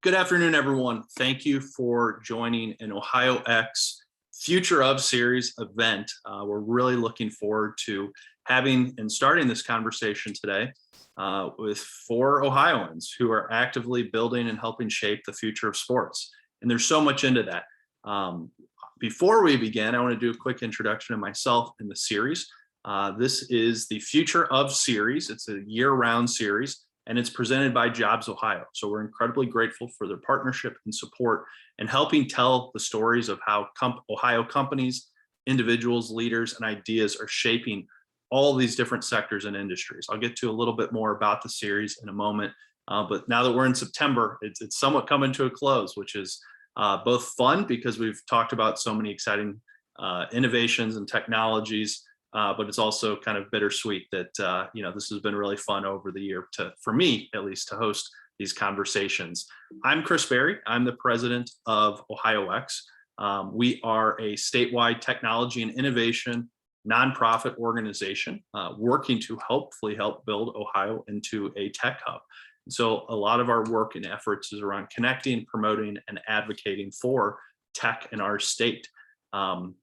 Good afternoon, everyone. Thank you for joining an Ohio X Future of Series event. We're really looking forward to having and starting this conversation today with four Ohioans who are actively building and helping shape the future of sports. And there's so much into that. Before we begin, I want to do a quick introduction of myself and the series. This is the Future of Series. It's a year-round series, and it's presented by JobsOhio. So we're incredibly grateful for their partnership and support and helping tell the stories of how Ohio companies, individuals, leaders, and ideas are shaping all these different sectors and industries. I'll get to a little bit more about the series in a moment, but now that we're in September, it's somewhat coming to a close, which is both fun because we've talked about so many exciting innovations and technologies, but it's also kind of bittersweet that this has been really fun over the year for me at least, to host these conversations. I'm Chris Berry. I'm the president of Ohio X. We are a statewide technology and innovation nonprofit organization working to hopefully help build Ohio into a tech hub. So a lot of our work and efforts is around connecting, promoting, and advocating for tech in our state. You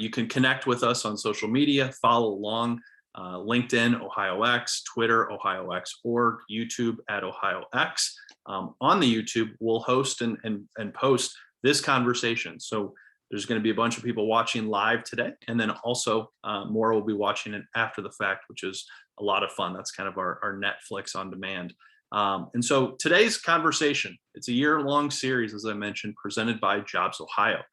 can connect with us on social media, follow along, LinkedIn, Ohio X, Twitter, OhioX.org, YouTube at Ohio X. On the YouTube, we'll host and post this conversation. So there's going to be a bunch of people watching live today, and then also more will be watching it after the fact, which is a lot of fun. That's kind of our Netflix on demand. And so today's conversation, it's a year-long series, as I mentioned, presented by JobsOhio.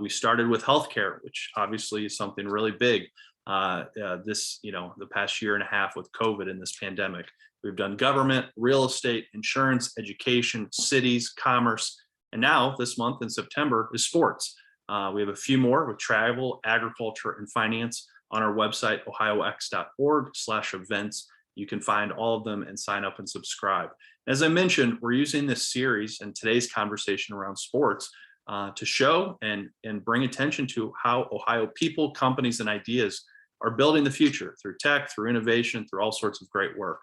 We started with healthcare, which obviously is something really big the past year and a half with COVID and this pandemic. We've done government, real estate, insurance, education, cities, commerce, and now this month in September is sports. We have a few more with travel, agriculture, and finance on our website, ohiox.org/events. You can find all of them and sign up and subscribe. As I mentioned, we're using this series and today's conversation around sports to show and bring attention to how Ohio people, companies, and ideas are building the future through tech, through innovation, through all sorts of great work.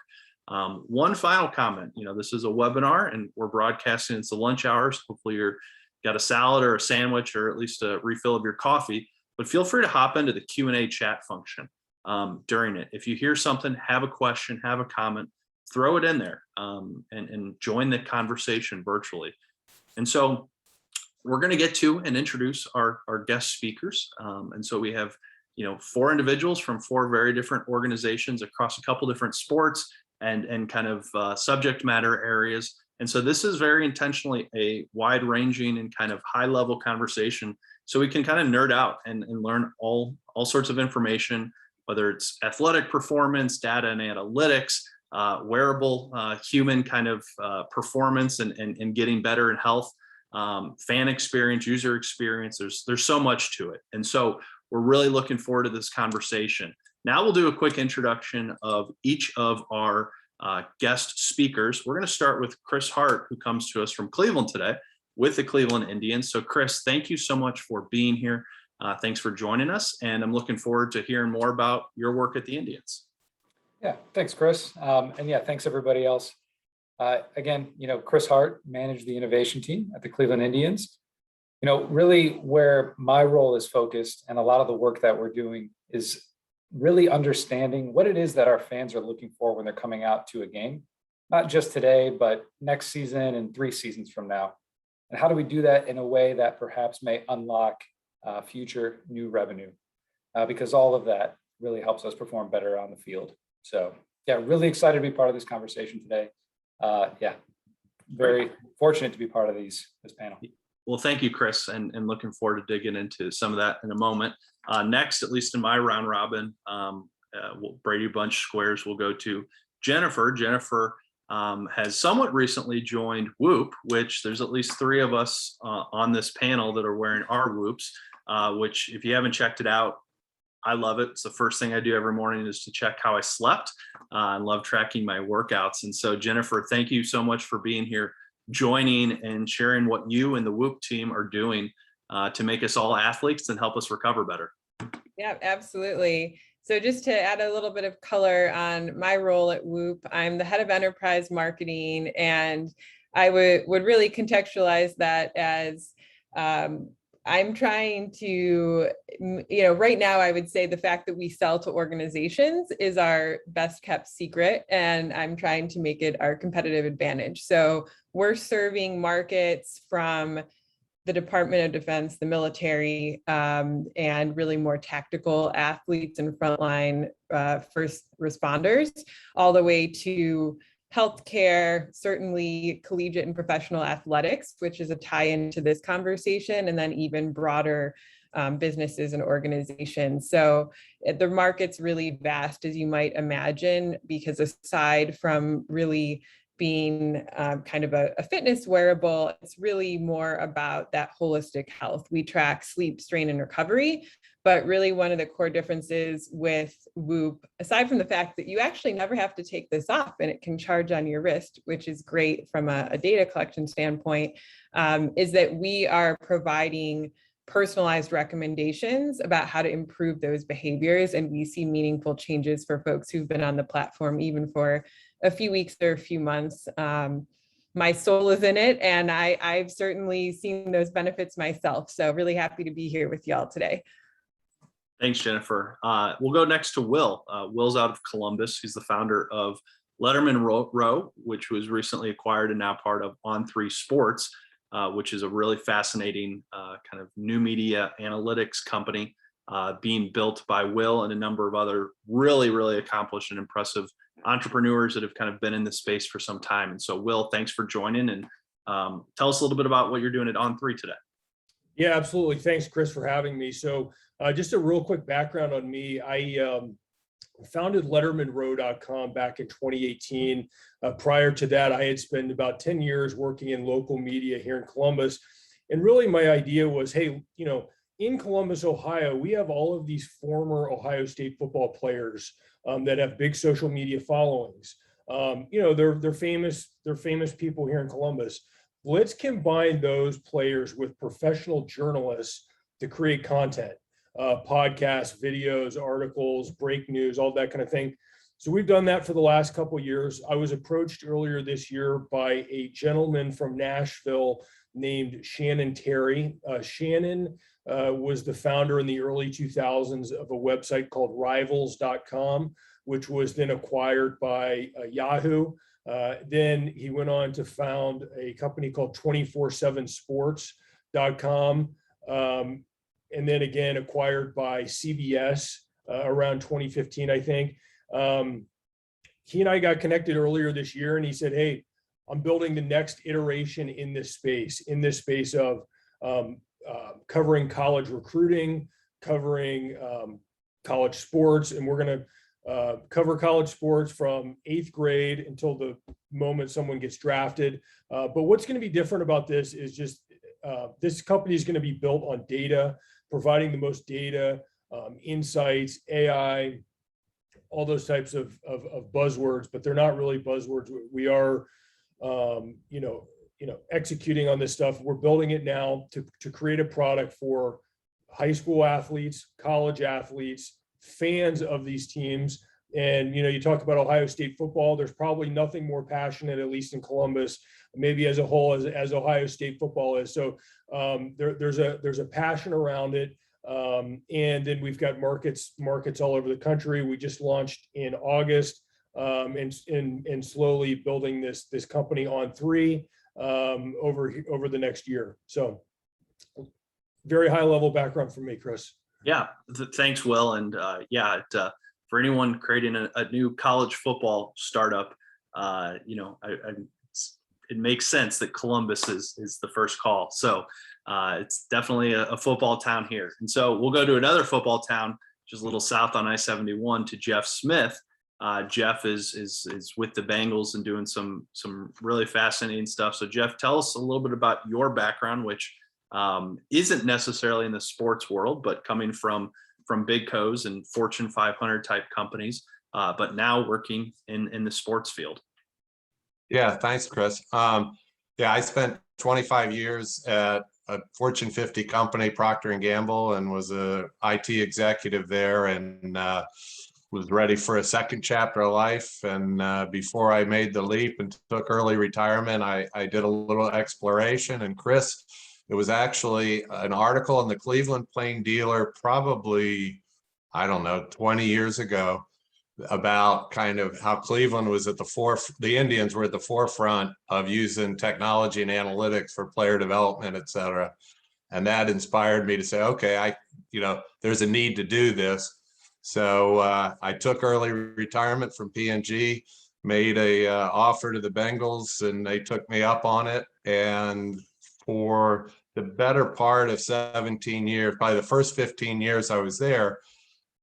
One final comment, this is a webinar and we're broadcasting, it's the lunch hours. Hopefully you're got a salad or a sandwich or at least a refill of your coffee, but feel free to hop into the Q&A chat function during it. If you hear something, have a question, have a comment, throw it in there and join the conversation virtually. And so we're going to get to and introduce our guest speakers. And so we have, four individuals from four very different organizations across a couple different sports and kind of subject matter areas. And so this is very intentionally a wide ranging and kind of high level conversation. So we can kind of nerd out and learn all sorts of information, whether it's athletic performance, data and analytics, wearable human kind of performance and getting better in health, fan experience, user experience. There's so much to it. And so we're really looking forward to this conversation. Now we'll do a quick introduction of each of our guest speakers. We're going to start with Chris Hart, who comes to us from Cleveland today with the Cleveland Indians. So Chris, thank you so much for being here. Thanks for joining us. And I'm looking forward to hearing more about your work at the Indians. Yeah, thanks, Chris. And yeah, thanks everybody else. Again, Chris Hart, managed the innovation team at the Cleveland Indians. Really where my role is focused and a lot of the work that we're doing is really understanding what it is that our fans are looking for when they're coming out to a game, not just today, but next season and 3 seasons from now. And how do we do that in a way that perhaps may unlock future new revenue? Because all of that really helps us perform better on the field. So yeah, really excited to be part of this conversation today. Very fortunate to be part of this panel. Well, thank you, Chris, and looking forward to digging into some of that in a moment. Next, at least in my round robin, Brady Bunch squares will go to Jennifer. Jennifer has somewhat recently joined Whoop, which there's at least 3 of us on this panel that are wearing our Whoops, which if you haven't checked it out, I love it. It's the first thing I do every morning is to check how I slept. I love tracking my workouts. And so Jennifer, thank you so much for being here, joining and sharing what you and the Whoop team are doing to make us all athletes and help us recover better. Yeah, absolutely. So just to add a little bit of color on my role at Whoop, I'm the head of enterprise marketing, and I would really contextualize that as I'm trying to, right now I would say the fact that we sell to organizations is our best kept secret, and I'm trying to make it our competitive advantage. So we're serving markets from the Department of Defense, the military, and really more tactical athletes and frontline first responders, all the way to healthcare, certainly collegiate and professional athletics, which is a tie-in to this conversation, and then even broader businesses and organizations. So the market's really vast, as you might imagine, because aside from really being kind of a fitness wearable, it's really more about that holistic health. We track sleep, strain, and recovery, but really one of the core differences with Whoop, aside from the fact that you actually never have to take this off and it can charge on your wrist, which is great from a data collection standpoint, is that we are providing personalized recommendations about how to improve those behaviors. And we see meaningful changes for folks who've been on the platform, even for a few weeks or a few months. My soul is in it, and I've certainly seen those benefits myself. So really happy to be here with y'all today. Thanks, Jennifer. We'll go next to Will. Will's out of Columbus. He's the founder of Letterman Row, which was recently acquired and now part of On3 Sports, which is a really fascinating kind of new media analytics company being built by Will and a number of other really, really accomplished and impressive entrepreneurs that have kind of been in this space for some time. And so, Will, thanks for joining, and tell us a little bit about what you're doing at On3 today. Yeah, absolutely. Thanks, Chris, for having me. So just a real quick background on me. I founded LettermanRow.com back in 2018. Prior to that, I had spent about 10 years working in local media here in Columbus. And really my idea was, hey, in Columbus, Ohio, we have all of these former Ohio State football players that have big social media followings. They're famous people here in Columbus. Let's combine those players with professional journalists to create content, podcasts, videos, articles, break news, all that kind of thing. So we've done that for the last couple of years. I was approached earlier this year by a gentleman from Nashville named Shannon Terry. Shannon was the founder in the early 2000s of a website called rivals.com, which was then acquired by Yahoo. Then he went on to found a company called 247sports.com, and then again acquired by CBS around 2015, I think. He and I got connected earlier this year, and he said, hey, I'm building the next iteration in this space of covering college recruiting, covering college sports, and we're going to cover college sports from 8th grade until the moment someone gets drafted. But what's going to be different about this is just this company is going to be built on data, providing the most data, insights, AI, all those types of buzzwords, but they're not really buzzwords. We are, executing on this stuff. We're building it now to create a product for high school athletes, college athletes, fans of these teams. And, you talk about Ohio State football, there's probably nothing more passionate, at least in Columbus, maybe as a whole, as Ohio State football is. So there's a passion around it. And then we've got markets all over the country. We just launched in August, and slowly building this company On3 over the next year. So very high level background from me, Chris. Yeah, thanks, Will. And for anyone creating a new college football startup, it makes sense that Columbus is the first call. So it's definitely a football town here. And so we'll go to another football town, which is a little south on I-71, to Geoff Smith. Geoff is with the Bengals and doing some really fascinating stuff. So Geoff, tell us a little bit about your background, which isn't necessarily in the sports world, but coming from big co's and Fortune 500 type companies, but now working in the sports field. Yeah, thanks, Chris. I spent 25 years at a Fortune 50 company, Procter & Gamble, and was a IT executive there, and was ready for a second chapter of life. And before I made the leap and took early retirement, I did a little exploration. And Chris, it was actually an article in the Cleveland Plain Dealer, probably, I don't know, 20 years ago, about kind of how Cleveland was at the Indians were at the forefront of using technology and analytics for player development, et cetera. And that inspired me to say, okay, there's a need to do this. So I took early retirement from P&G, made a offer to the Bengals, and they took me up on it. And for the better part of 17 years, by the first 15 years I was there,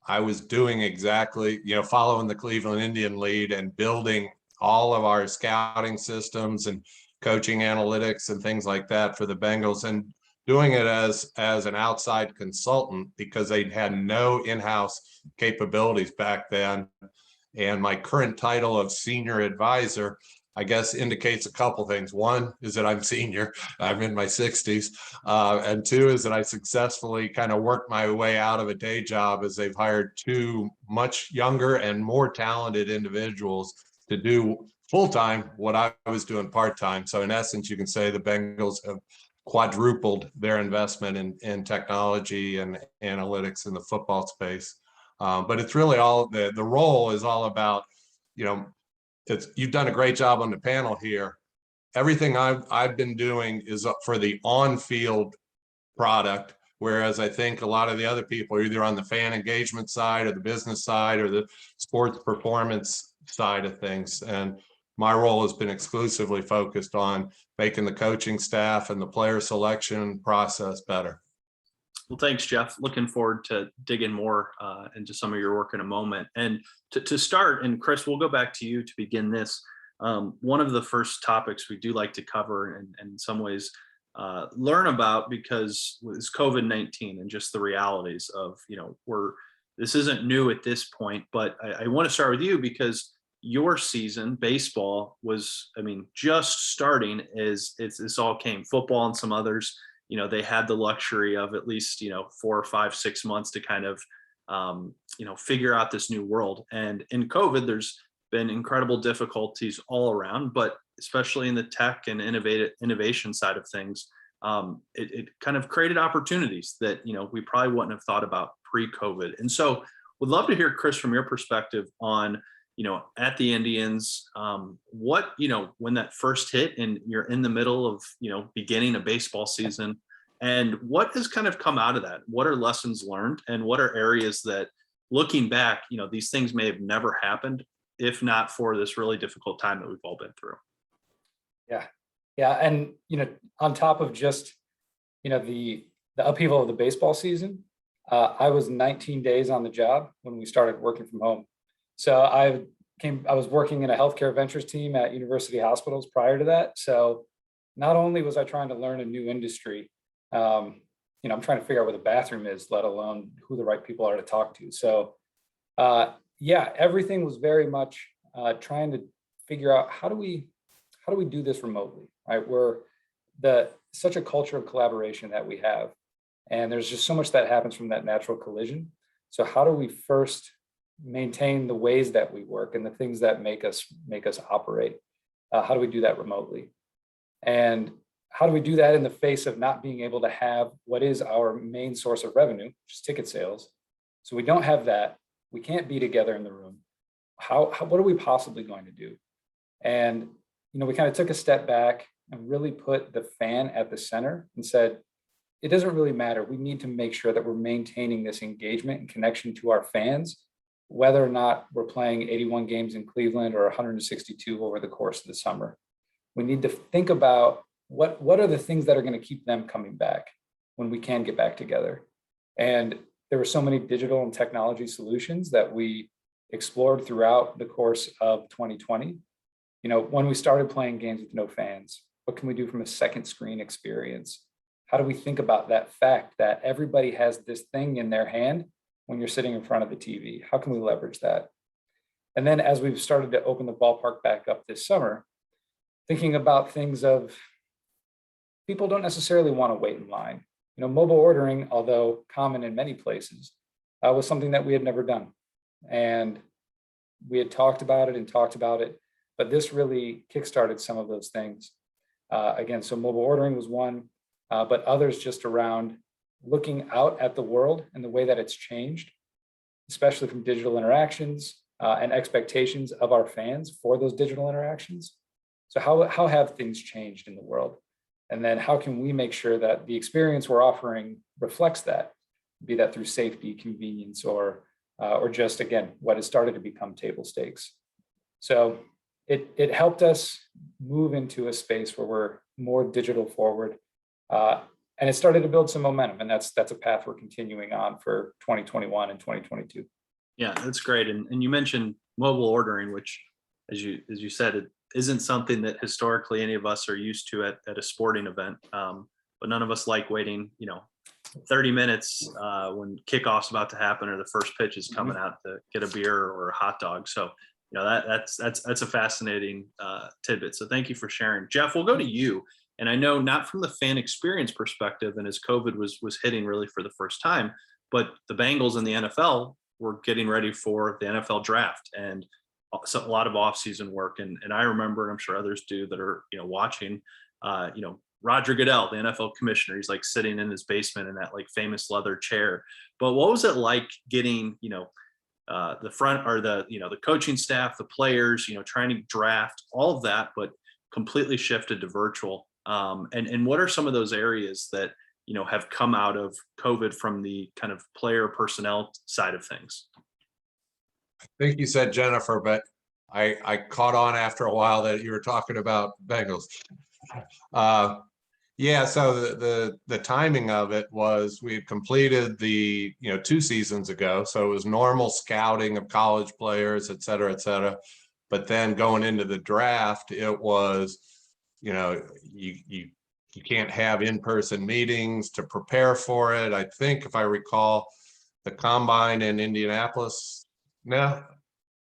I was doing exactly, following the Cleveland Indian lead and building all of our scouting systems and coaching analytics and things like that for the Bengals, and doing it as an outside consultant because they had no in-house capabilities back then. And my current title of senior advisor, I guess, indicates a couple things. One is that I'm senior, I'm in my 60s. And two is that I successfully kind of worked my way out of a day job, as they've hired two much younger and more talented individuals to do full-time what I was doing part-time. So in essence, you can say the Bengals have quadrupled their investment in technology and analytics in the football space. But it's really all, the role is all about, you've done a great job on the panel here. Everything I've been doing is up for the on-field product, whereas I think a lot of the other people are either on the fan engagement side or the business side or the sports performance side of things. And my role has been exclusively focused on making the coaching staff and the player selection process better. Well, thanks, Geoff. Looking forward to digging more into some of your work in a moment. And to start, and Chris, we'll go back to you to begin this. One of the first topics we do like to cover and in some ways learn about, because is COVID-19 and just the realities of, this isn't new at this point, but I want to start with you because your season, baseball, was, just starting as this all came. Football and some others, they had the luxury of at least, 4 or 5, 6 months to kind of, figure out this new world. And in COVID, there's been incredible difficulties all around, but especially in the tech and innovation side of things, it kind of created opportunities that, we probably wouldn't have thought about pre-COVID. And so would love to hear, Chris, from your perspective on, at the Indians, what, when that first hit and you're in the middle of, beginning a baseball season, and what has kind of come out of that? What are lessons learned, and what are areas that, looking back, these things may have never happened if not for this really difficult time that we've all been through? Yeah. And, on top of just, the upheaval of the baseball season, I was 19 days on the job when we started working from home. So I was working in a healthcare ventures team at university hospitals prior to that. So not only was I trying to learn a new industry, I'm trying to figure out where the bathroom is, let alone who the right people are to talk to. So everything was very much trying to figure out how do we do this remotely, right? We're such a culture of collaboration that we have, and there's just so much that happens from that natural collision. So how do we first maintain the ways that we work and the things that make us operate? How do we do that remotely? And how do we do that in the face of not being able to have what is our main source of revenue, which is ticket sales? So we don't have that. We can't be together in the room. What are we possibly going to do? And, we kind of took a step back and really put the fan at the center and said, it doesn't really matter. We need to make sure that we're maintaining this engagement and connection to our fans, whether or not we're playing 81 games in Cleveland or 162 over the course of the summer. We need to think about what are the things that are going to keep them coming back when we can get back together. And there were so many digital and technology solutions that we explored throughout the course of 2020. When we started playing games with no fans, what can we do from a second screen experience? How do we think about that fact that everybody has this thing in their hand when you're sitting in front of the TV? How can we leverage that? And then as we've started to open the ballpark back up this summer, thinking about things of people don't necessarily want to wait in line. Mobile ordering, although common in many places, was something that we had never done. And we had talked about it, but this really kickstarted some of those things. Again, so mobile ordering was one, but others just around looking out at the world and the way that it's changed, especially from digital interactions and expectations of our fans for those digital interactions. So how have things changed in the world? And then how can we make sure that the experience we're offering reflects that, be that through safety, convenience, or just, again, what has started to become table stakes. So it helped us move into a space where we're more digital forward. And it started to build some momentum, and that's a path we're continuing on for 2021 and 2022. Yeah, that's great. And you mentioned mobile ordering, which, as you said, it isn't something that historically any of us are used to at a sporting event. But none of us like waiting, 30 minutes when kickoff's about to happen or the first pitch is coming out to get a beer or a hot dog. So, that's a fascinating tidbit. So thank you for sharing. Geoff, we'll go to you. And I know not from the fan experience perspective, and as COVID was hitting really for the first time, but the Bengals and the NFL were getting ready for the NFL draft and a lot of offseason work. And I remember, and I'm sure others do that are, watching, Roger Goodell, the NFL commissioner, he's like sitting in his basement in that like famous leather chair. But what was it like getting, the front or the coaching staff, the players, trying to draft all of that, but completely shifted to virtual? And what are some of those areas that, have come out of COVID from the kind of player personnel side of things? I think you said Jennifer, but I caught on after a while that you were talking about Bengals. Yeah, so the timing of it was we had completed the 2 seasons ago, so it was normal scouting of college players, et cetera, et cetera. But then going into the draft, it was you can't have in-person meetings to prepare for it. I think if I recall, the combine in Indianapolis. No,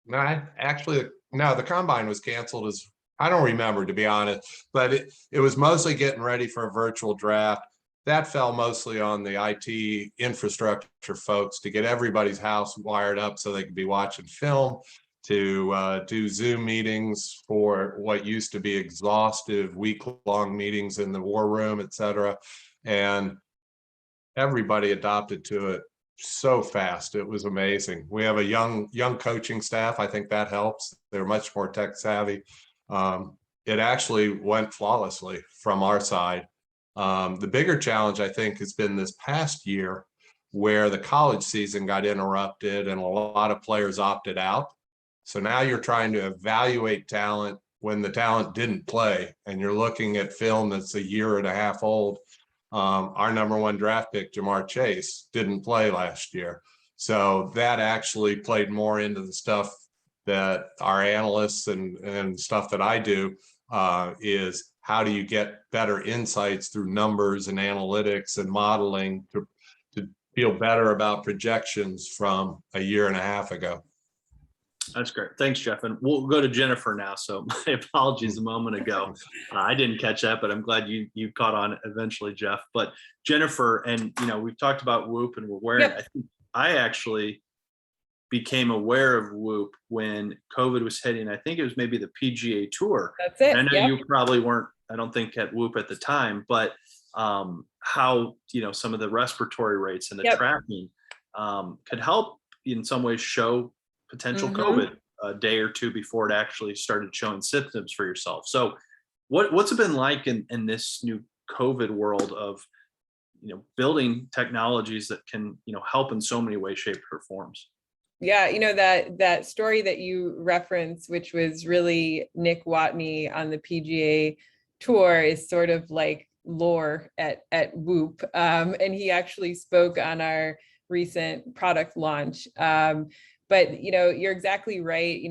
the combine was canceled. I don't remember, to be honest, but it was mostly getting ready for a virtual draft. That fell mostly on the IT infrastructure folks to get everybody's house wired up so they could be watching film, to do Zoom meetings for what used to be exhaustive week-long meetings in the war room, et cetera. And everybody adopted to it so fast. It was amazing. We have a young coaching staff. I think that helps. They're much more tech savvy. It actually went flawlessly from our side. The bigger challenge, I think, has been this past year where the college season got interrupted and a lot of players opted out. So now you're trying to evaluate talent when the talent didn't play, and you're looking at film that's a year and a half old. Our #1 draft pick, Jamar Chase, didn't play last year. So that actually played more into the stuff that our analysts and stuff that I do, is how do you get better insights through numbers and analytics and modeling to feel better about projections from a year and a half ago. That's great. Thanks, Geoff. And we'll go to Jennifer now. So my apologies a moment ago. I didn't catch that, but I'm glad you caught on eventually, Geoff. But Jennifer, and we've talked about Whoop and we're wearing, I think I actually became aware of Whoop when COVID was hitting. I think it was maybe the PGA Tour. That's it. And I know you probably weren't, I don't think, at Whoop at the time, but how, some of the respiratory rates and the tracking could help in some ways show potential COVID a day or two before it actually started showing symptoms for yourself. So what's it been like in this new COVID world of, building technologies that can, help in so many ways, shapes, or forms? Yeah, that story that you referenced, which was really Nick Watney on the PGA Tour, is sort of like lore at Whoop. And he actually spoke on our recent product launch. But you're exactly right.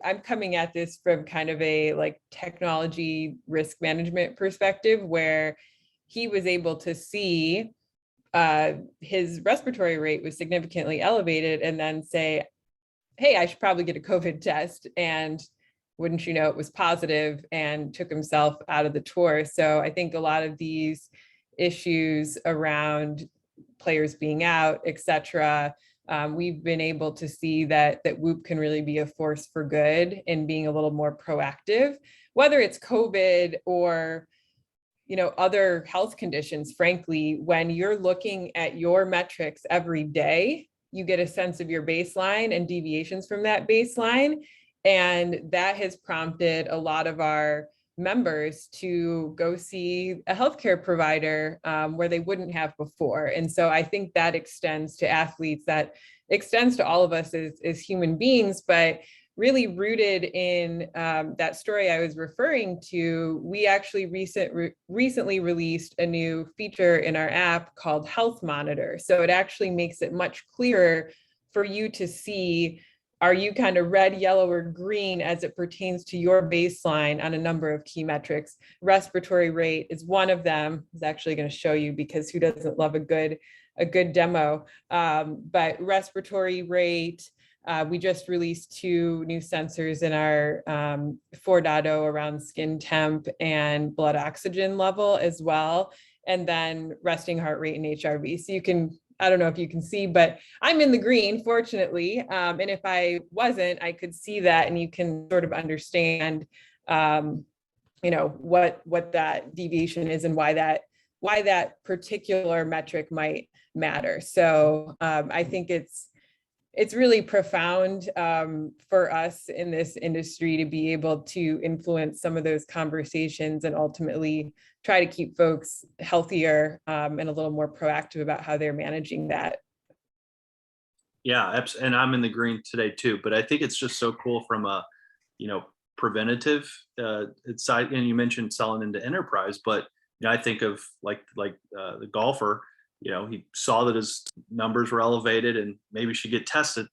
I'm coming at this from kind of a like technology risk management perspective, where he was able to see his respiratory rate was significantly elevated and then say, hey, I should probably get a COVID test. And wouldn't you know, it was positive, and took himself out of the tour. So I think a lot of these issues around players being out, et cetera, we've been able to see that Whoop can really be a force for good in being a little more proactive, whether it's COVID or other health conditions. Frankly, when you're looking at your metrics every day, you get a sense of your baseline and deviations from that baseline. And that has prompted a lot of our members to go see a healthcare provider where they wouldn't have before. And so I think that extends to athletes, that extends to all of us as human beings, but really rooted in that story I was referring to. We actually recently released a new feature in our app called Health Monitor. So it actually makes it much clearer for you to see, are you kind of red, yellow, or green as it pertains to your baseline on a number of key metrics. Respiratory rate is one of them. I was actually going to show you, because who doesn't love a good demo? But respiratory rate, we just released 2 new sensors in our 4.0 around skin temp and blood oxygen level as well. And then resting heart rate and HRV. So you can, I don't know if you can see, but I'm in the green, fortunately. And if I wasn't, I could see that, and you can sort of understand, what that deviation is and why that particular metric might matter. So I think it's really profound for us in this industry to be able to influence some of those conversations and ultimately try to keep folks healthier and a little more proactive about how they're managing that. Yeah, and I'm in the green today too, but I think it's just so cool from a, preventative side. And you mentioned selling into enterprise, but I think of like the golfer. He saw that his numbers were elevated and maybe should get tested.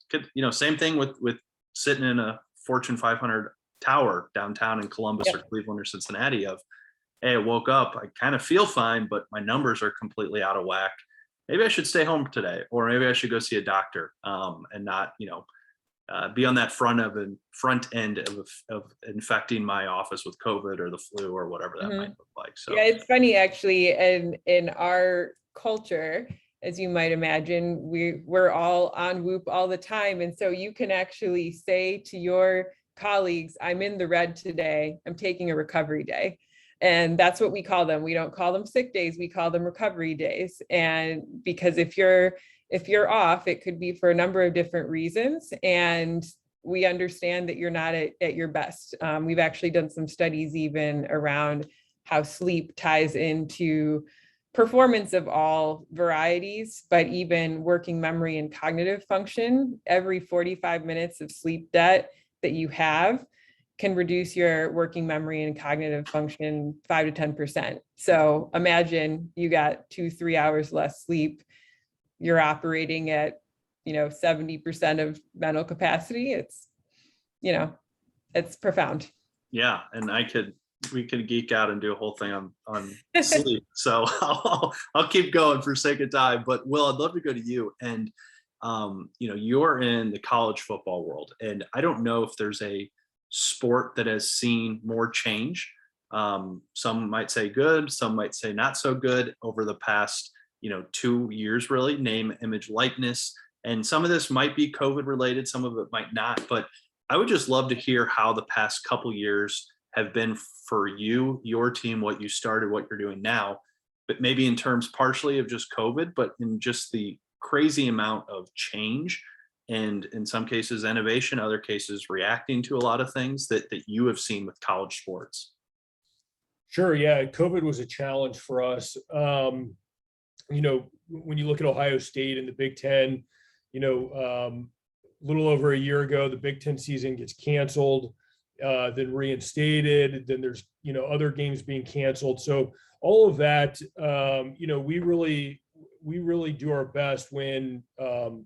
Same thing with sitting in a Fortune 500 tower downtown in Columbus or Cleveland or Cincinnati of, hey, I woke up, I kind of feel fine, but my numbers are completely out of whack. Maybe I should stay home today, or maybe I should go see a doctor and not, be on that front end of infecting my office with COVID or the flu or whatever that might look like. So yeah, it's funny actually, in our culture, as you might imagine, we're all on Whoop all the time. And so you can actually say to your colleagues, I'm in the red today, I'm taking a recovery day. And that's what we call them. We don't call them sick days, we call them recovery days. And because if you're off, it could be for a number of different reasons. And we understand that you're not at your best. We've actually done some studies even around how sleep ties into performance of all varieties, but even working memory and cognitive function. Every 45 minutes of sleep debt that you have can reduce your working memory and cognitive function 5 to 10%. So imagine you got 2-3 hours less sleep, you're operating at 70% of mental capacity. It's profound. Yeah, and we could geek out and do a whole thing on sleep. So I'll keep going for sake of time. But Will, I'd love to go to you. And you're in the college football world, and I don't know if there's a sport that has seen more change. Some might say good, some might say not so good over the past 2 years, really, name, image, likeness. And some of this might be COVID related, some of it might not. But I would just love to hear how the past couple years have been for you, your team, what you started, what you're doing now, but maybe in terms partially of just COVID, but in just the crazy amount of change, and in some cases innovation, other cases reacting to a lot of things that you have seen with college sports. Sure. Yeah. COVID was a challenge for us. When you look at Ohio State and the Big Ten, a little over a year ago, the Big Ten season gets canceled, then reinstated. Then there's, other games being canceled. So all of that, we really do our best when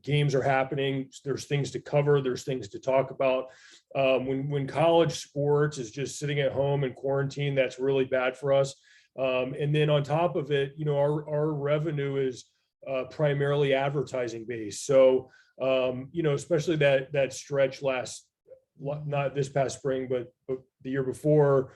games are happening. There's things to cover. There's things to talk about. When college sports is just sitting at home in quarantine, that's really bad for us. And then on top of it, our revenue is primarily advertising based. So, especially that stretch not this past spring, but the year before,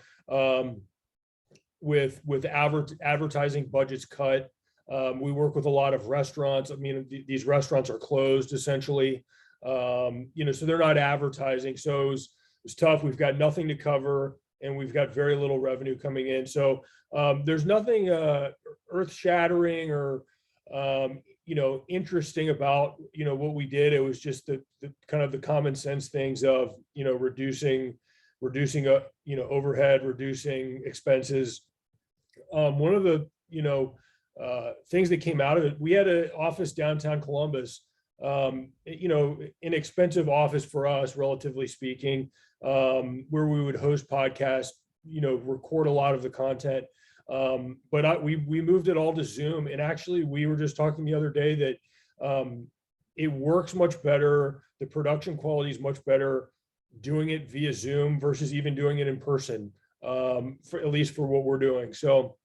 with advertising budgets cut, We work with a lot of restaurants. I mean, these restaurants are closed essentially, so they're not advertising. So it was tough. We've got nothing to cover and we've got very little revenue coming in. So there's nothing earth shattering or, interesting about, what we did. It was just the kind of the common sense things of, reducing, overhead, reducing expenses. One of the, things that came out of it, we had an office downtown Columbus, inexpensive office for us, relatively speaking, where we would host podcasts, record a lot of the content. But we moved it all to Zoom. And actually, we were just talking the other day that it works much better. The production quality is much better doing it via Zoom versus even doing it in person, at least for what we're doing. So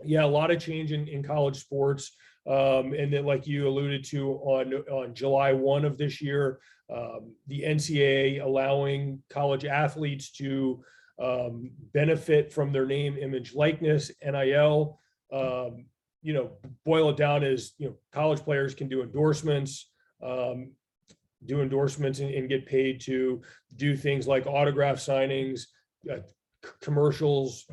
yeah, a lot of change in college sports. And then like you alluded to on July 1 of this year, the NCAA allowing college athletes to benefit from their name, image, likeness, NIL. Boil it down as, college players can do endorsements, and get paid to do things like autograph signings, commercials,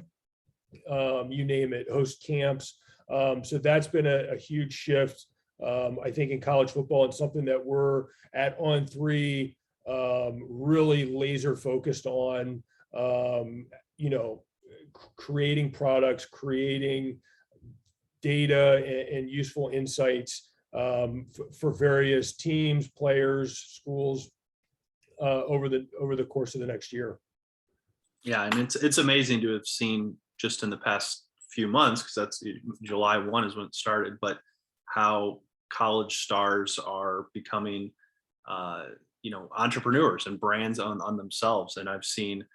you name it, host camps. So that's been a huge shift, I think, in college football, and something that we're at On3 really laser focused on, creating products, creating data and useful insights for various teams, players, schools over the course of the next year. Yeah, and it's amazing to have seen just in the past few months, because that's July 1 is when it started, but how college stars are becoming entrepreneurs and brands on themselves. And I've seen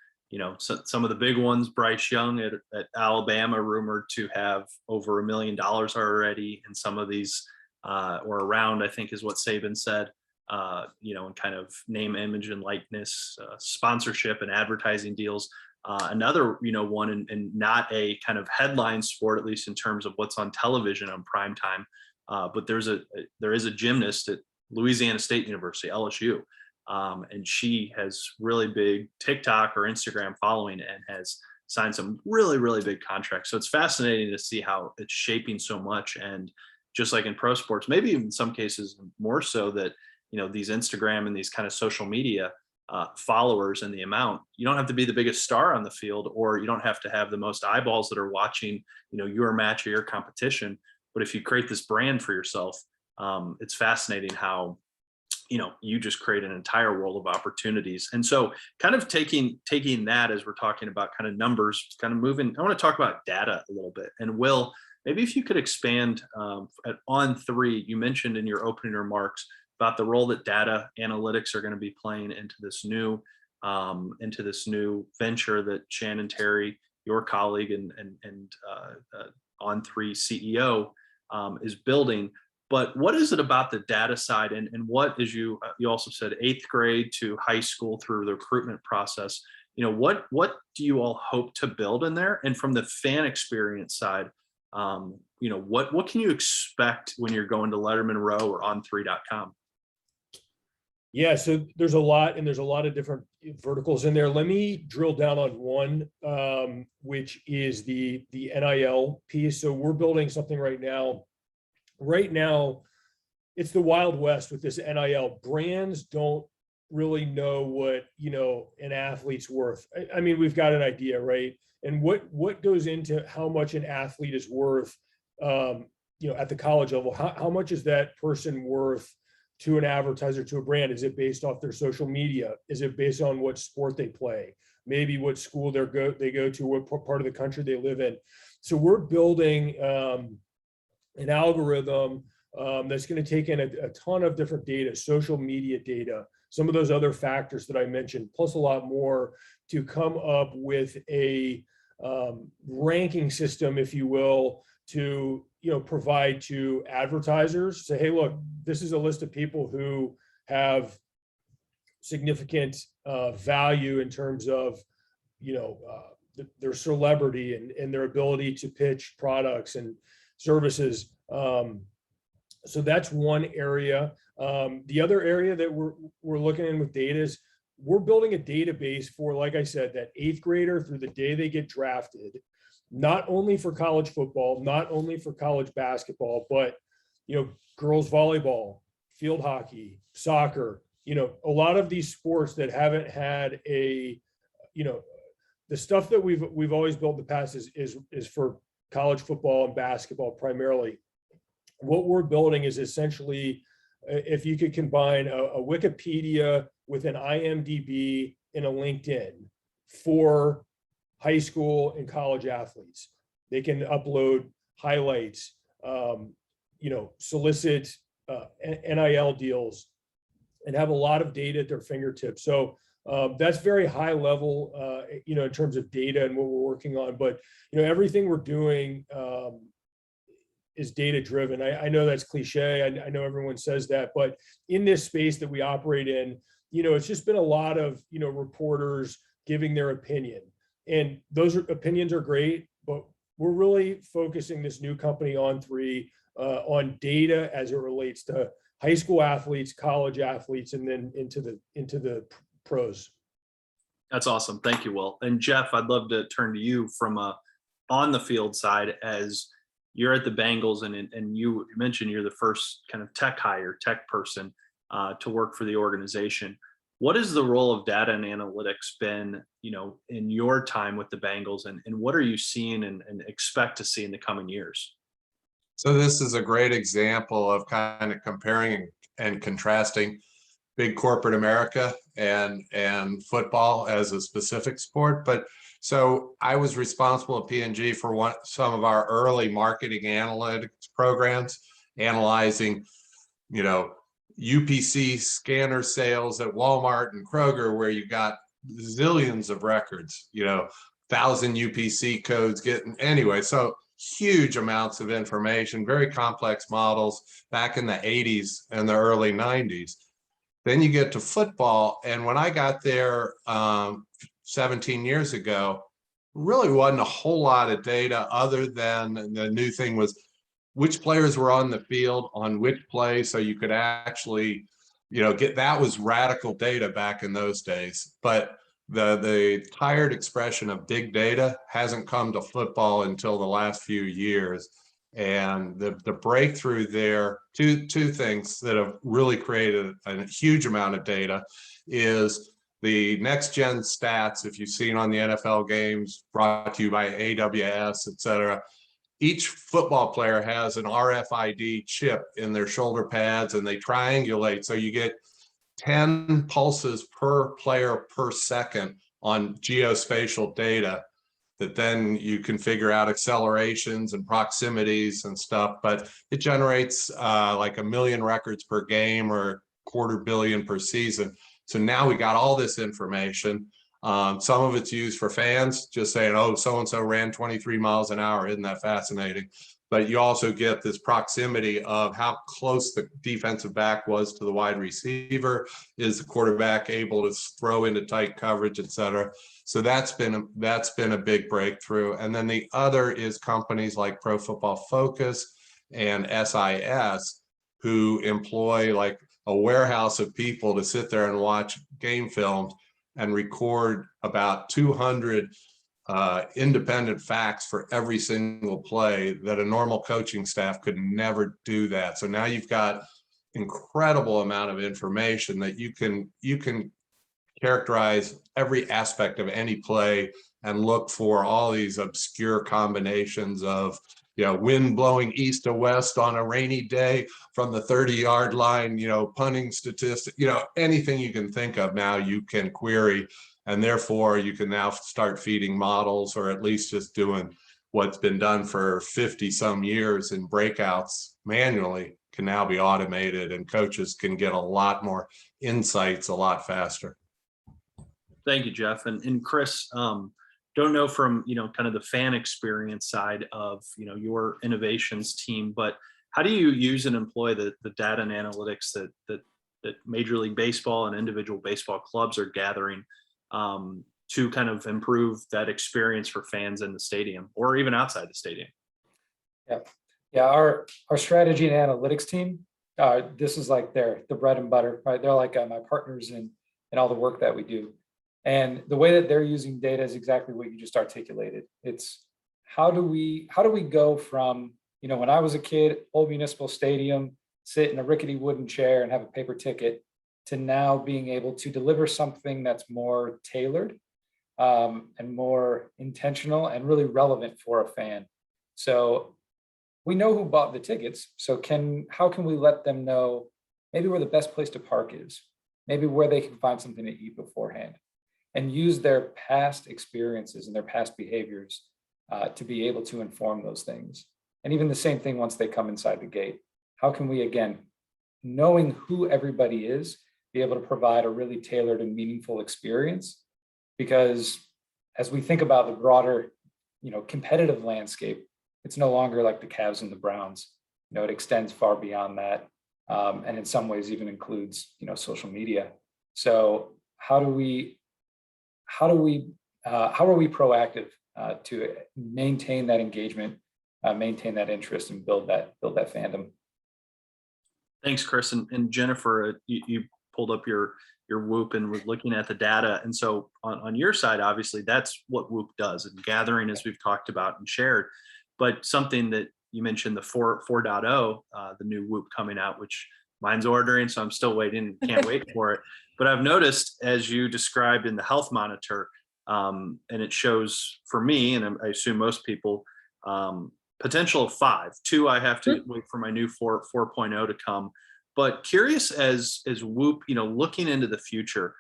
some of the big ones, Bryce Young at Alabama, rumored to have over $1 million already, and some of these or around, I think is what Saban said, and kind of name, image, and likeness, sponsorship and advertising deals. Another, one and not a kind of headline sport, at least in terms of what's on television on prime time. But there is a gymnast at Louisiana State University, LSU. And she has really big TikTok or Instagram following and has signed some really, really big contracts. So it's fascinating to see how it's shaping so much. And just like in pro sports, maybe even in some cases more so, that, these Instagram and these kind of social media followers and the amount, you don't have to be the biggest star on the field, or you don't have to have the most eyeballs that are watching, your match or your competition. But if you create this brand for yourself, it's fascinating how, you just create an entire world of opportunities. And so kind of taking that, as we're talking about kind of numbers, kind of moving, I want to talk about data a little bit. And Will, maybe if you could expand at On3, you mentioned in your opening remarks about the role that data analytics are going to be playing into this new venture that Shannon Terry, your colleague and On3 CEO, is building. But what is it about the data side, and what, as you also said, 8th grade to high school through the recruitment process, what do you all hope to build in there? And from the fan experience side, what can you expect when you're going to Letterman Row or on3.com? Yeah, so there's a lot of different verticals in there. Let me drill down on one, which is the NIL piece. So we're building something right now. Right now, it's the Wild West with this NIL. Brands don't really know what, an athlete's worth. I mean, we've got an idea, right? And what goes into how much an athlete is worth, at the college level? How much is that person worth to an advertiser, to a brand? Is it based off their social media? Is it based on what sport they play? Maybe what school they go to, what part of the country they live in. So we're building an algorithm that's going to take in a ton of different data, social media data, some of those other factors that I mentioned, plus a lot more, to come up with a ranking system, if you will, to provide to advertisers. Say, hey, look, this is a list of people who have significant value in terms of their celebrity and their ability to pitch products and services. So that's one area. The other area that we're looking in with data is we're building a database for, like I said, that 8th grader through the day they get drafted, not only for college football, not only for college basketball, but, girls volleyball, field hockey, soccer, a lot of these sports that haven't had the stuff that we've always built in the past is for college football and basketball primarily. What we're building is essentially, if you could combine a Wikipedia with an IMDb and a LinkedIn for high school and college athletes. They can upload highlights, solicit NIL deals, and have a lot of data at their fingertips. So that's very high level, in terms of data and what we're working on. But, everything we're doing is data driven. I know that's cliche. I know everyone says that, but in this space that we operate in, it's just been a lot of, reporters giving their opinion, and those opinions are great, but we're really focusing this new company on data as it relates to high school athletes, college athletes, and then into the pros. That's awesome. Thank you, Will. And Geoff, I'd love to turn to you from a on the field side, as you're at the Bengals, and you mentioned you're the first kind of tech person to work for the organization. What is the role of data and analytics been, in your time with the Bengals, and what are you seeing and expect to see in the coming years? So this is a great example of kind of comparing and contrasting big corporate America and football as a specific sport. But so I was responsible at P&G for some of our early marketing analytics programs, analyzing, UPC scanner sales at Walmart and Kroger, where you got zillions of records, 1,000 UPC codes anyway. So huge amounts of information, very complex models back in the 80s and the early 90s. Then you get to football. And when I got there 17 years ago, really wasn't a whole lot of data, other than the new thing was which players were on the field on which play. So you could actually, that was radical data back in those days. But the tired expression of big data hasn't come to football until the last few years. And the breakthrough there, two things that have really created a huge amount of data is the next gen stats. If you've seen on the NFL games brought to you by AWS, et cetera, each football player has an RFID chip in their shoulder pads, and they triangulate. So you get 10 pulses per player per second on geospatial data that then you can figure out accelerations and proximities and stuff. But it generates like 1 million records per game or 250 million per season. So now we got all this information. Some of it's used for fans, just saying, oh, so-and-so ran 23 miles an hour. Isn't that fascinating? But you also get this proximity of how close the defensive back was to the wide receiver. Is the quarterback able to throw into tight coverage, et cetera? So that's been a big breakthrough. And then the other is companies like Pro Football Focus and SIS, who employ like a warehouse of people to sit there and watch game films and record about 200 independent facts for every single play that a normal coaching staff could never do that. So now you've got incredible amount of information that you can characterize every aspect of any play and look for all these obscure combinations of, wind blowing east to west on a rainy day from the 30-yard line, punting statistics, anything you can think of now you can query. And therefore you can now start feeding models, or at least just doing what's been done for 50 some years in breakouts manually can now be automated, and coaches can get a lot more insights a lot faster. Thank you, Geoff. And Chris, don't know from, kind of the fan experience side of, your innovations team, but how do you use and employ the data and analytics that Major League Baseball and individual baseball clubs are gathering to kind of improve that experience for fans in the stadium or even outside the stadium? Yeah. Yeah, our strategy and analytics team, this is like the bread and butter, right? They're like my partners in all the work that we do. And the way that they're using data is exactly what you just articulated. It's how do we go from, when I was a kid, Old Municipal Stadium, sit in a rickety wooden chair and have a paper ticket, to now being able to deliver something that's more tailored and more intentional and really relevant for a fan. So we know who bought the tickets. So how can we let them know maybe where the best place to park is, maybe where they can find something to eat beforehand, and use their past experiences and their past behaviors to be able to inform those things. And even the same thing once they come inside the gate. How can we, again, knowing who everybody is, be able to provide a really tailored and meaningful experience? Because as we think about the broader, competitive landscape, it's no longer like the Cavs and the Browns. It extends far beyond that, and in some ways even includes, social media. So how are we proactive to maintain that engagement, maintain that interest, and build that fandom? Thanks, Chris. And Jennifer, you pulled up your Whoop and was looking at the data. And so on your side, obviously, that's what Whoop does, and gathering, as we've talked about and shared. But something that you mentioned, the 4.0, the new Whoop coming out, which mine's ordering, so I'm still waiting, can't wait for it. But I've noticed, as you described in the health monitor, and it shows for me, and I assume most people, potential of 5. 2, I have to wait for my new 4.0 to come. But curious as Whoop, looking into the future,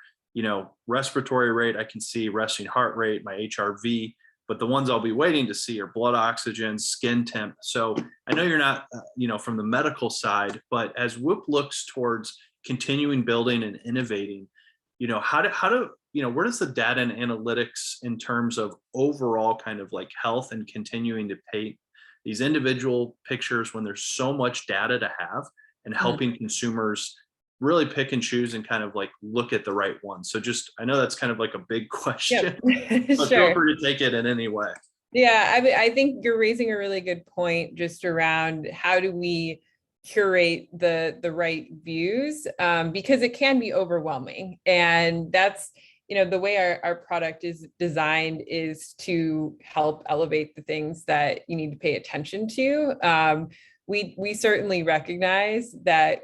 respiratory rate, I can see resting heart rate, my HRV, but the ones I'll be waiting to see are blood oxygen, skin temp. So I know you're not, from the medical side, but as Whoop looks towards continuing building and innovating, how do where does the data and analytics in terms of overall kind of like health and continuing to paint these individual pictures when there's so much data to have, and helping consumers really pick and choose and kind of like look at the right one? So I know that's kind of like a big question, Yep. but Sure. feel free to take it in any way. Yeah, I think you're raising a really good point just around how do we curate the right views, because it can be overwhelming. And that's, the way our product is designed is to help elevate the things that you need to pay attention to. We certainly recognize that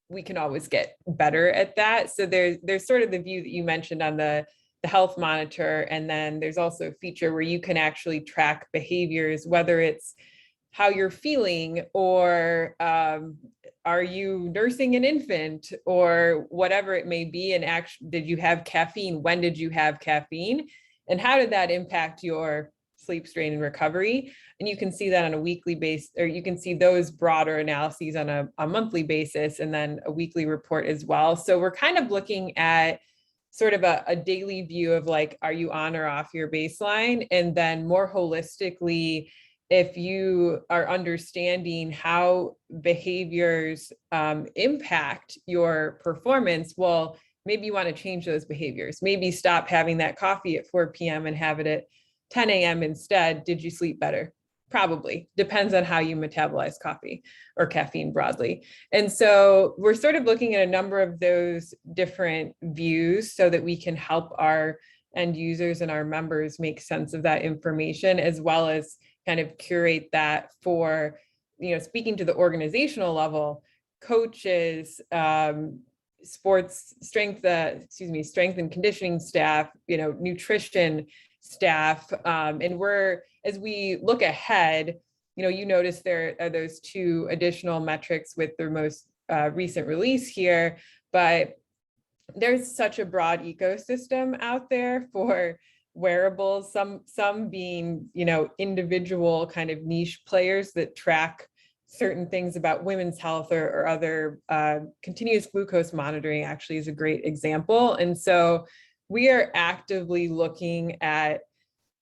we can always get better at that. So there's sort of the view that you mentioned on the health monitor. And then there's also a feature where you can actually track behaviors, whether it's how you're feeling, or are you nursing an infant, or whatever it may be. And did you have caffeine? When did you have caffeine? And how did that impact your sleep, strain, and recovery? And you can see that on a weekly basis, or you can see those broader analyses on a monthly basis, and then a weekly report as well. So we're kind of looking at sort of a daily view of like, are you on or off your baseline? And then more holistically, if you are understanding how behaviors impact your performance, well, maybe you want to change those behaviors. Maybe stop having that coffee at 4 p.m. and have it at 10 a.m. instead. Did you sleep better? Probably. Depends on how you metabolize coffee or caffeine broadly. And so we're sort of looking at a number of those different views so that we can help our end users and our members make sense of that information, as well as kind of curate that for, speaking to the organizational level, coaches, sports strength and conditioning staff, nutrition staff. And as we look ahead, you notice there are those 2 additional metrics with the most recent release here, but there's such a broad ecosystem out there for wearables, some being, individual kind of niche players that track certain things about women's health or other continuous glucose monitoring actually is a great example. And so we are actively looking at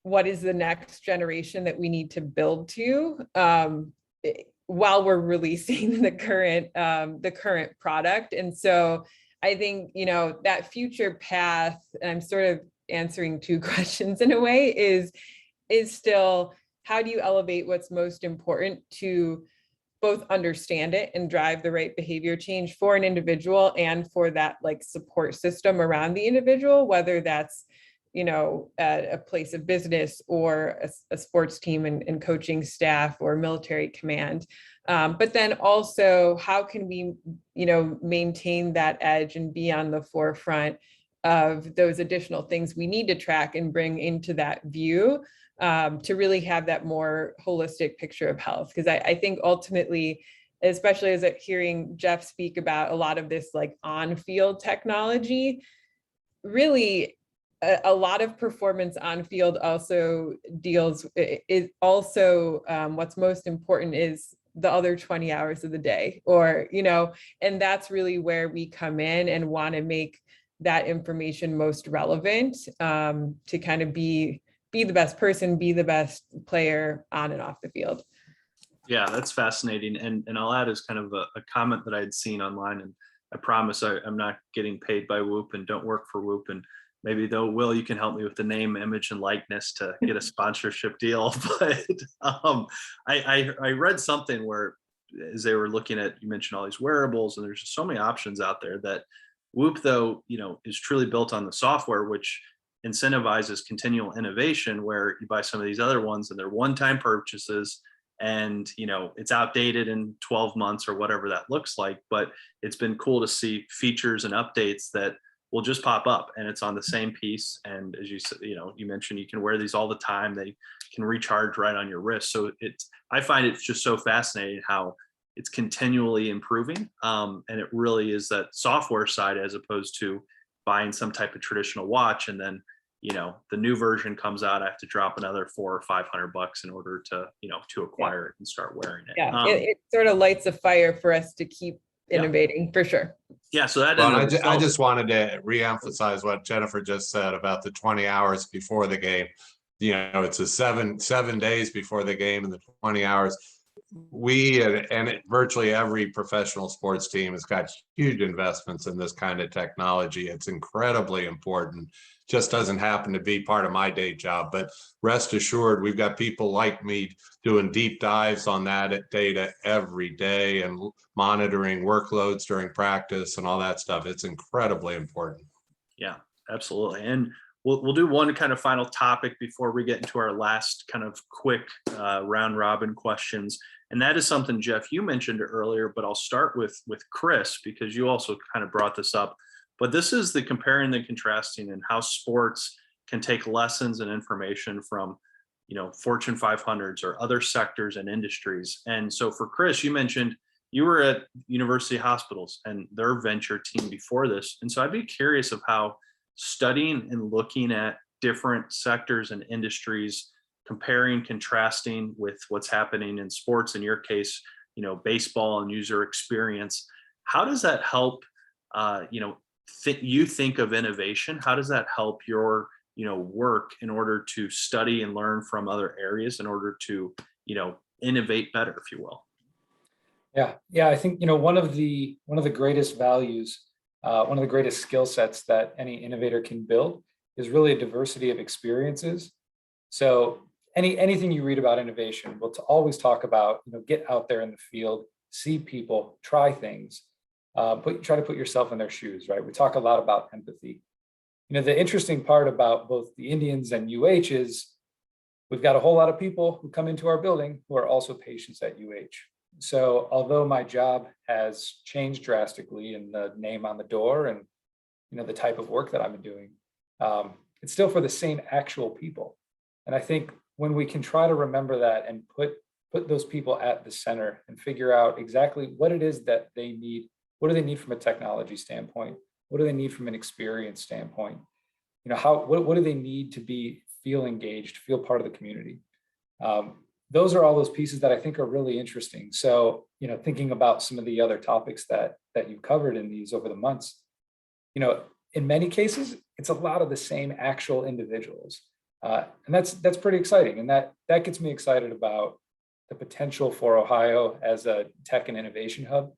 what is the next generation that we need to build to while we're releasing the current product. And so I think, that future path, and I'm sort of answering 2 questions in a way, is still how do you elevate what's most important to both understand it and drive the right behavior change for an individual and for that like support system around the individual, whether that's, at a place of business or a sports team and coaching staff or military command. But then also, how can we, maintain that edge and be on the forefront of those additional things we need to track and bring into that view to really have that more holistic picture of health? Because I think ultimately, especially as hearing Geoff speak about a lot of this like on-field technology, really a lot of performance on field also is also what's most important is the other 20 hours of the day, or, and that's really where we come in and want to make that information most relevant to kind of be the best person, be the best player on and off the field. Yeah, that's fascinating. And I'll add as kind of a comment that I had seen online, and I promise I'm not getting paid by Whoop and don't work for Whoop. And maybe though, Will, you can help me with the name, image, and likeness to get a sponsorship deal. But I read something where, as they were looking at, you mentioned all these wearables, and there's just so many options out there that Whoop, though, is truly built on the software, which incentivizes continual innovation, where you buy some of these other ones and they're one-time purchases, and it's outdated in 12 months or whatever that looks like. But it's been cool to see features and updates that will just pop up, and it's on the same piece. And as you said, you mentioned, you can wear these all the time. They can recharge right on your wrist. So I find it's just so fascinating how it's continually improving. And it really is that software side, as opposed to buying some type of traditional watch and then the new version comes out, I have to drop another $400 or $500 in order to to acquire it and start wearing it. Yeah, it sort of lights a fire for us to keep innovating, for sure. Yeah, so that. Well, I just wanted to reemphasize what Jennifer just said about the 20 hours before the game. It's a seven days before the game and the 20 hours. Virtually every professional sports team has got huge investments in this kind of technology. It's incredibly important. Just doesn't happen to be part of my day job, but rest assured, we've got people like me doing deep dives on that data every day and monitoring workloads during practice and all that stuff. It's incredibly important. Yeah, absolutely. And we'll do one kind of final topic before we get into our last kind of quick round robin questions. And that is something, Geoff, you mentioned earlier, but I'll start with Chris, because you also kind of brought this up. But this is the comparing and contrasting, and how sports can take lessons and information from, Fortune 500s or other sectors and industries. And so for Chris, you mentioned you were at University Hospitals and their venture team before this. And so I'd be curious of how studying and looking at different sectors and industries, comparing, contrasting with what's happening in sports, in your case, baseball and user experience, how does that help, you think of innovation? How does that help your, work in order to study and learn from other areas in order to, innovate better, if you will? Yeah. I think, one of the greatest values, one of the greatest skill sets that any innovator can build is really a diversity of experiences. So anything you read about innovation will always talk about, get out there in the field, see people, try things, try to put yourself in their shoes, right? We talk a lot about empathy. The interesting part about both the Indians and UH is we've got a whole lot of people who come into our building who are also patients at UH. So although my job has changed drastically in the name on the door and, the type of work that I'm doing, it's still for the same actual people. And I think when we can try to remember that and put those people at the center and figure out exactly what it is that they need, what do they need from a technology standpoint? What do they need from an experience standpoint? What do they need to feel engaged, feel part of the community? Those are all those pieces that I think are really interesting. So, thinking about some of the other topics that you've covered in these over the months, in many cases, it's a lot of the same actual individuals. And that's pretty exciting. And that gets me excited about the potential for Ohio as a tech and innovation hub.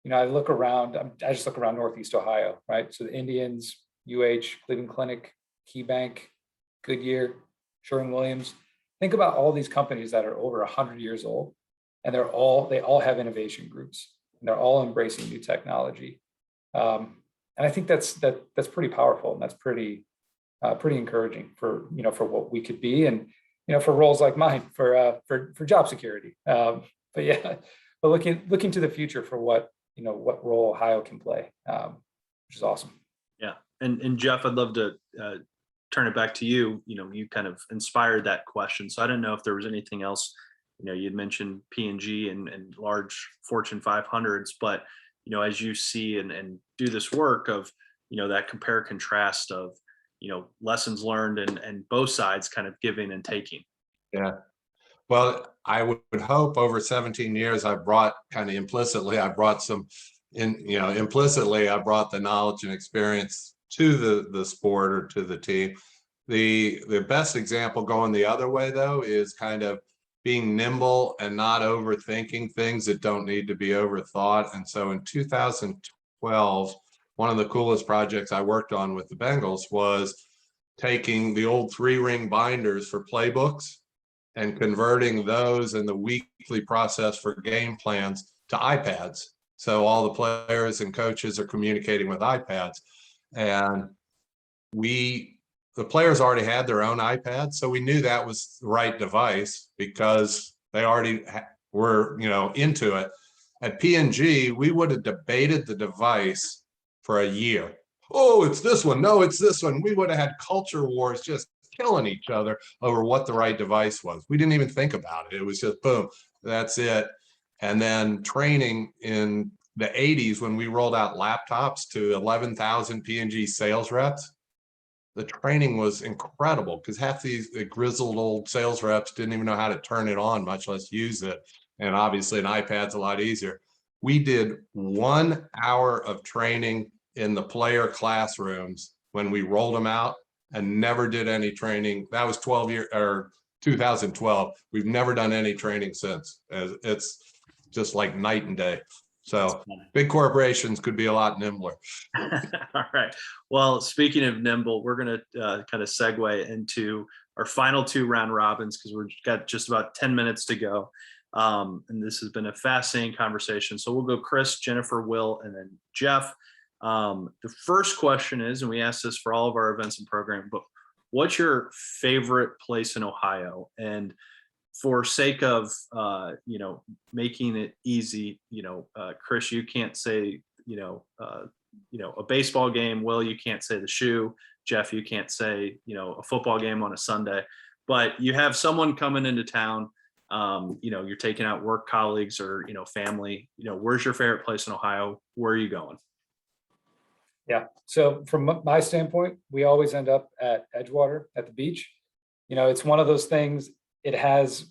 I just look around Northeast Ohio, right? So the Indians, UH, Cleveland Clinic, KeyBank, Goodyear, Sherwin-Williams. Think about all these companies that are over 100 years old and they all have innovation groups, and they're all embracing new technology. And I think that's pretty powerful, and that's pretty encouraging for what we could be, and for roles like mine for job security. But looking to the future for what role Ohio can play, which is awesome. Yeah, and Geoff, I'd love to turn it back to you. You kind of inspired that question, so I don't know if there was anything else. You'd mentioned P&G and large Fortune 500s, but as you see and do this work of that compare contrast of lessons learned and both sides kind of giving and taking. Yeah. Well, I would hope over 17 years, I brought kind of implicitly the knowledge and experience to the sport or to the team. The best example going the other way, though, is kind of being nimble and not overthinking things that don't need to be overthought. And so in 2012, one of the coolest projects I worked on with the Bengals was taking the old 3-ring binders for playbooks and converting those and the weekly process for game plans to iPads. So all the players and coaches are communicating with iPads. And the players already had their own iPads, so we knew that was the right device because they already were, into it. At P&G, we would have debated the device for a year. Oh, it's this one. No, it's this one. We would have had culture wars just killing each other over what the right device was. We didn't even think about it. It was just boom, that's it. And then training in the 80s, when we rolled out laptops to 11,000 P&G sales reps, the training was incredible because half these grizzled old sales reps didn't even know how to turn it on, much less use it. And obviously an iPad's a lot easier. We did 1 hour of training in the player classrooms when we rolled them out and never did any training. That was 2012. We've never done any training since. It's just like night and day. So big corporations could be a lot nimbler. All right. Well, speaking of nimble, we're going to kind of segue into our final 2 round robins because we've got just about 10 minutes to go. And this has been a fascinating conversation. So we'll go Chris, Jennifer, Will, and then Geoff. The first question is, and we ask this for all of our events and programs, but what's your favorite place in Ohio? And for sake of, making it easy, Chris, you can't say, a baseball game. Will, you can't say the shoe. Geoff, you can't say, a football game on a Sunday, but you have someone coming into town, you're taking out work colleagues or, family, where's your favorite place in Ohio? Where are you going? Yeah. So from my standpoint, we always end up at Edgewater at the beach. It's one of those things. It's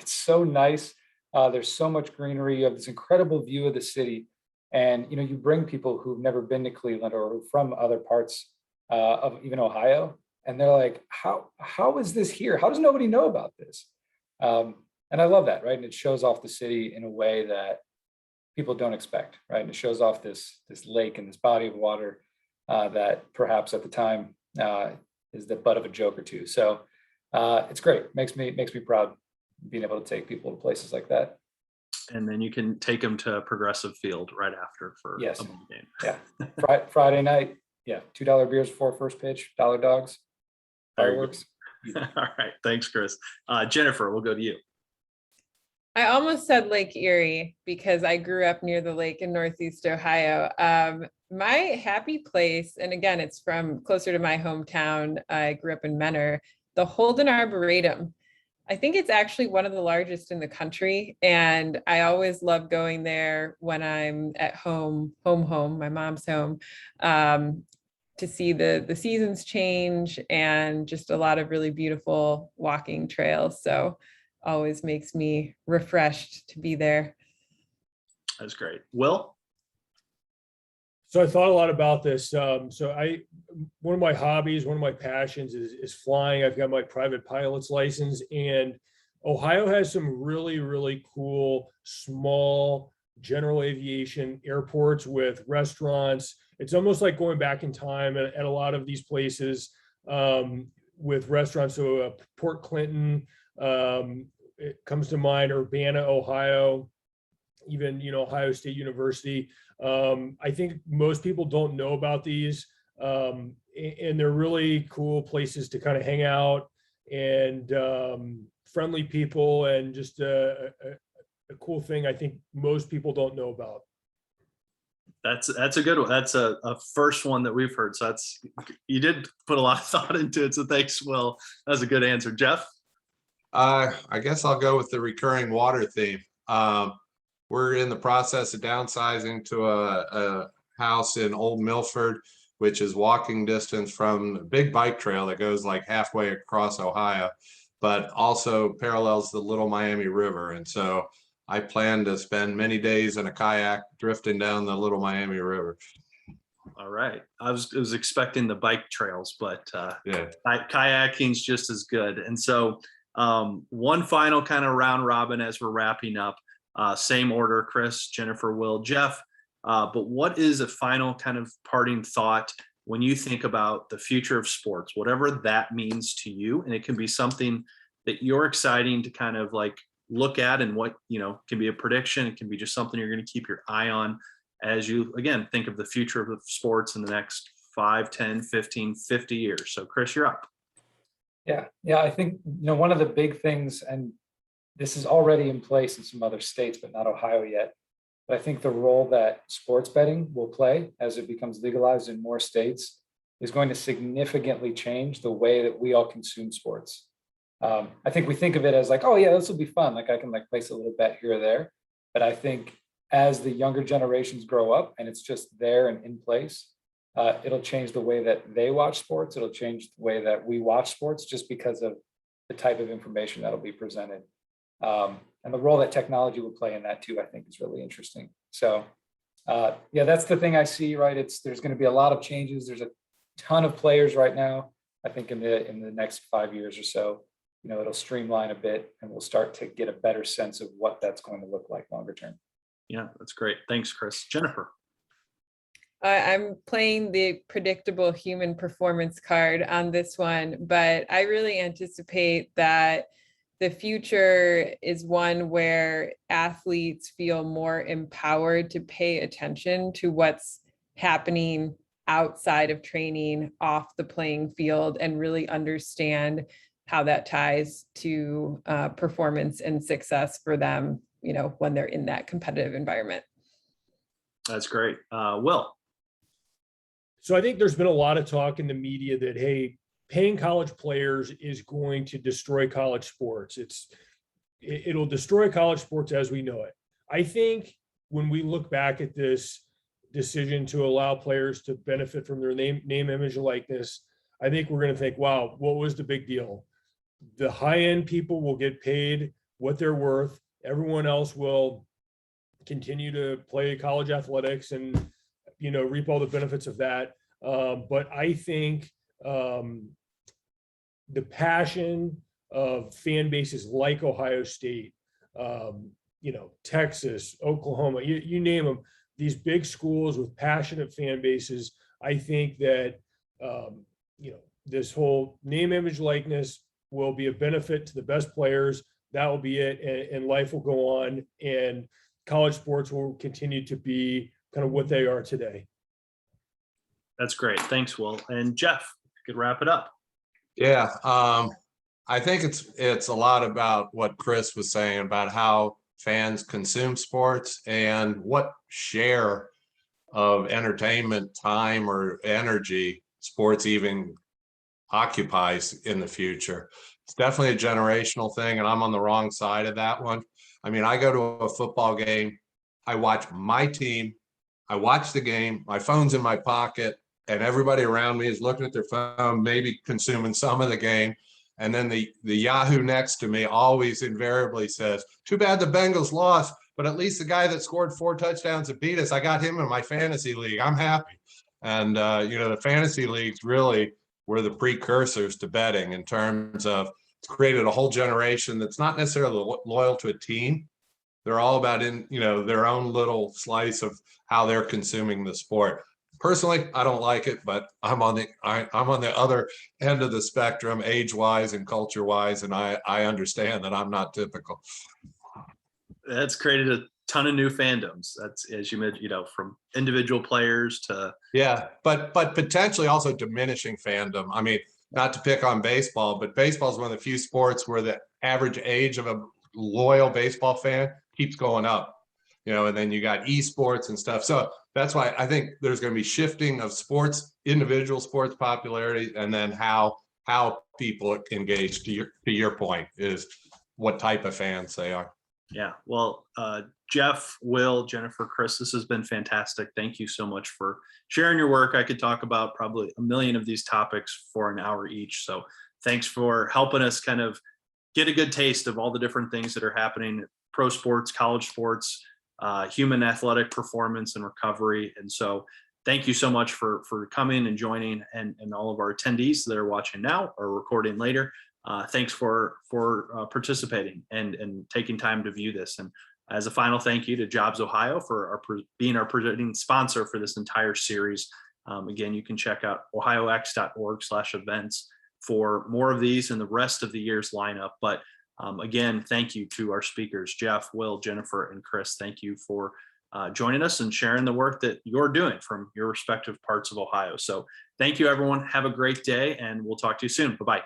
so nice. There's so much greenery. You have this incredible view of the city, and you bring people who've never been to Cleveland or from other parts of even Ohio, and they're like, "How is this here? How does nobody know about this?" And I love that, right? And it shows off the city in a way that people don't expect, right? And it shows off this lake and this body of water that perhaps at the time is the butt of a joke or two. So it's great. Makes me proud being able to take people to places like that. And then you can take them to Progressive Field right after for Yes. a ball game. Yeah. Friday night. Yeah. $2 beers before first pitch, dollar dogs, fireworks. All right. Thanks, Chris. Jennifer, we'll go to you. I almost said Lake Erie because I grew up near the lake in Northeast Ohio. My happy place, and again, it's from closer to my hometown. I grew up in Menor, the Holden Arboretum. I think it's actually one of the largest in the country. And I always love going there when I'm at home, my mom's home, to see the seasons change and just a lot of really beautiful walking trails. So always makes me refreshed to be there. That's great. Will? So I thought a lot about this. One of my hobbies, one of my passions is flying. I've got my private pilot's license, and Ohio has some really, really cool, small general aviation airports with restaurants. It's almost like going back in time at a lot of these places with restaurants. So Port Clinton it comes to mind Urbana, Ohio, even, Ohio State University. I think most people don't know about these. And they're really cool places to kind of hang out, and friendly people, and just a cool thing I think most people don't know about. That's a good one. That's a first one that we've heard. So you did put a lot of thought into it. So thanks, Will. That's a good answer. Geoff? I guess I'll go with the recurring water theme. We're in the process of downsizing to a house in Old Milford, which is walking distance from a big bike trail that goes like halfway across Ohio, but also parallels the Little Miami River. And so I plan to spend many days in a kayak drifting down the Little Miami River. All right. I was expecting the bike trails, but Yeah. kayaking's just as good. And so one final kind of round robin as we're wrapping up. Same order, Chris, Jennifer, Will, Geoff. But what is a final kind of parting thought when you think about the future of sports, whatever that means to you? And it can be something that you're exciting to kind of like look at, and what, can be a prediction. It can be just something you're going to keep your eye on as you, again, think of the future of sports in the next 5, 10, 15, 50 years. So Chris, you're up. Yeah. I think, one of the big things, and this is already in place in some other states, but not Ohio yet, but I think the role that sports betting will play as it becomes legalized in more states is going to significantly change the way that we all consume sports. I think we think of it as like, oh yeah, this will be fun. Like I can place a little bet here or there. But I think as the younger generations grow up and it's just there and in place, it'll change the way that they watch sports. It'll change the way that we watch sports, just because of the type of information that'll be presented. And the role that technology will play in that too, I think is really interesting. So that's the thing I see, right? There's going to be a lot of changes. There's a ton of players right now. I think in the next 5 years or so, it'll streamline a bit, and we'll start to get a better sense of what that's going to look like longer term. Yeah, that's great. Thanks, Chris. Jennifer? I'm playing the predictable human performance card on this one, but I really anticipate that the future is one where athletes feel more empowered to pay attention to what's happening outside of training, off the playing field, and really understand how that ties to performance and success for them, when they're in that competitive environment. That's great. Will? So I think there's been a lot of talk in the media that, hey, paying college players is going to destroy college sports. It'll destroy college sports as we know it. I think when we look back at this decision to allow players to benefit from their name, image, and likeness, I think we're going to think, wow, what was the big deal? The high-end people will get paid what they're worth. Everyone else will continue to play college athletics and, reap all the benefits of that. But I think the passion of fan bases like Ohio State, Texas, Oklahoma, you name them, these big schools with passionate fan bases, I think that, this whole name, image, likeness will be a benefit to the best players. That will be it. And life will go on, and college sports will continue to be kind of what they are today. That's great. Thanks, Will. And Geoff, you could wrap it up. Yeah. I think it's a lot about what Chris was saying about how fans consume sports and what share of entertainment time or energy sports even occupies in the future. It's definitely a generational thing, and I'm on the wrong side of that one. I mean, I go to a football game, I watch my team, I watch the game, my phone's in my pocket, and everybody around me is looking at their phone, maybe consuming some of the game. And then the Yahoo next to me always invariably says, too bad the Bengals lost, but at least the guy that scored 4 touchdowns and beat us, I got him in my fantasy league. I'm happy. And, the fantasy leagues really were the precursors to betting in terms of it's created a whole generation that's not necessarily loyal to a team. They're all about their own little slice of how they're consuming the sport. Personally, I don't like it, but I'm on the other end of the spectrum, age-wise and culture-wise, and I understand that I'm not typical. That's created a ton of new fandoms. That's, as you mentioned, from individual players to. Yeah, but potentially also diminishing fandom. I mean, not to pick on baseball, but baseball is one of the few sports where the average age of a loyal baseball fan keeps going up, and then you got esports and stuff. So that's why I think there's going to be shifting of sports, individual sports popularity, and then how people engage. To your point, is what type of fans they are. Yeah, well, Geoff, Will, Jennifer, Chris, this has been fantastic. Thank you so much for sharing your work. I could talk about probably a million of these topics for an hour each. So thanks for helping us kind of get a good taste of all the different things that are happening: pro sports, college sports, human athletic performance and recovery. And so thank you so much for coming and joining, and all of our attendees that are watching now or recording later. Thanks for participating and taking time to view this. And as a final thank you to JobsOhio for being our presenting sponsor for this entire series. Again, you can check out ohiox.org/events for more of these and the rest of the year's lineup. But again, thank you to our speakers, Geoff, Will, Jennifer, and Chris. Thank you for joining us and sharing the work that you're doing from your respective parts of Ohio. So thank you, everyone. Have a great day, and we'll talk to you soon. Bye-bye.